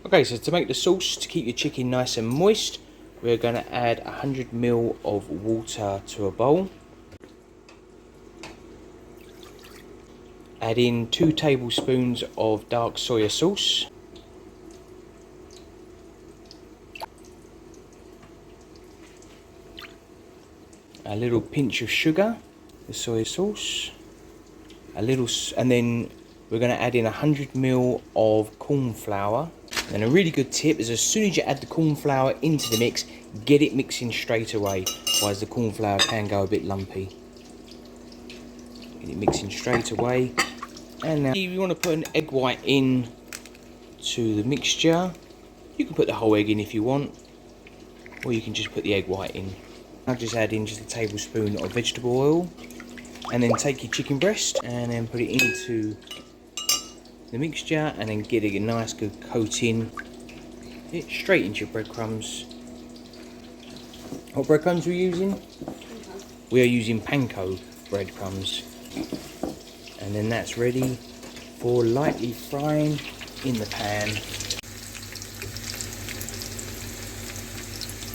Okay, so to make the sauce to keep your chicken nice and moist, we're going to add 100 ml of water to a bowl. Add in 2 tablespoons of dark soya sauce. A little pinch of sugar, the soy sauce, and then we're going to add in 100 ml of corn flour. And a really good tip is as soon as you add the corn flour into the mix, get it mixing straight away, otherwise the corn flour can go a bit lumpy. Get it mixing straight away. And now you want to put an egg white in to the mixture. You can put the whole egg in if you want, or you can just put the egg white in. I'll just add in just a tablespoon of vegetable oil, and then take your chicken breast and then put it into the mixture, and then get a nice good coating. It straight into your breadcrumbs. What breadcrumbs are we using? We are using panko breadcrumbs, and then that's ready for lightly frying in the pan.